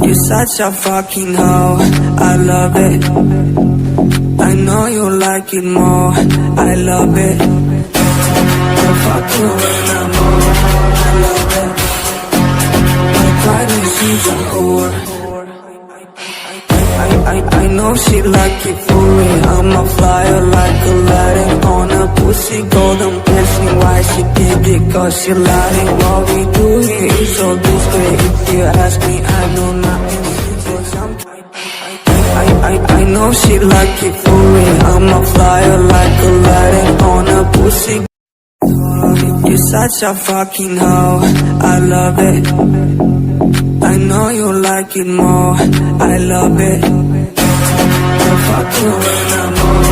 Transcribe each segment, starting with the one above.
You're such a fucking hoe, I love it. I know you like it more, I love it. Don't fuck you when I'm on, I love it. I cry when she's a whore. I know she like it for me. I'm a flyer like Aladdin on a pussy golden blessing. Why she did it? Cause she lied. What we do here is so discreet. If you ask me, I know nothing. I know she like it for me. I'm a flyer like Aladdin on a pussy. You're such a fucking hoe, I love it. I know you like it more, I love it. Don't fuck you when I'm on,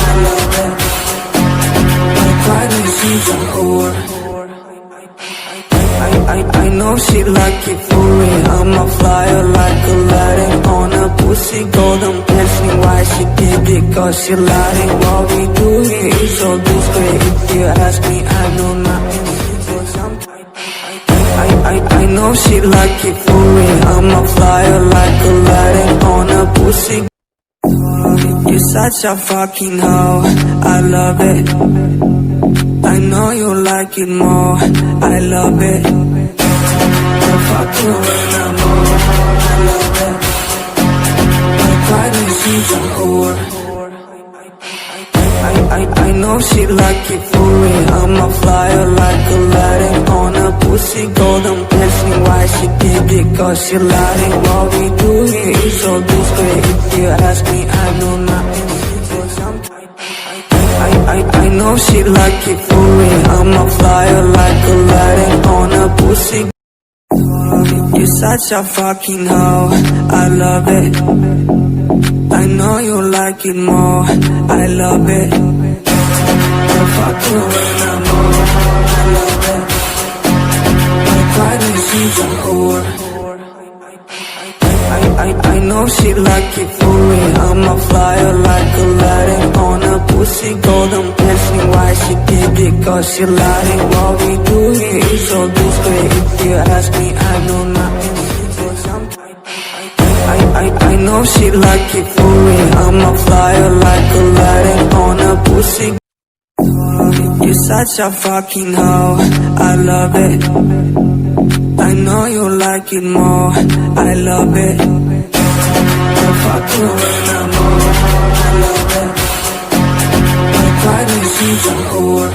I love it. I cry when she's a whore. I know she like it for me. I'm a flyer like Aladdin on a pussy golden blessing. Why she did it? Cause she lied. What we do here is so discreet. If you ask me, I know nothing. I know she like it for me. I'm a flyer like Aladdin on a pussy. You're such a fucking hoe, I love it. I know you like it more, I love it. Don't fuck you when I'm on, I love it. I cry when she's a whore. I know she like it for me. I'm a flyer like Aladdin on a pussy golden blessing. Why she did it? Cause she lied. What we do here is so discreet. If you ask me, I know nothing. I know she like it for me. I'm a flyer like Aladdin on a pussy. You're such a fucking hoe, I love it. I know you like it more, I love it. Don't fuck you when I'm on, I love it. I cry when she's a whore. I know she like it for me. I'm a flyer like Aladdin on a pussy golden blessing. Why she did it? Cause she lied. What we do here is so discreet. If you ask me, I know nothing. I know she like it for me. I'm a flyer like Aladdin on a pussy. You're such a fucking hoe, I love it. I know you like it more, I love it. Don't fuck you when I'm on, I love it. I cry when she's a whore.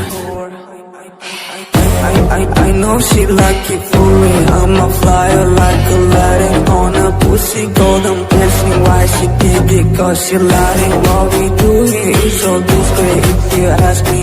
I know she like it for me. I'm a flyer like Aladdin on a pussy golden blessing. Why she did it? Cause she lied. What we do here is so discreet. If you ask me,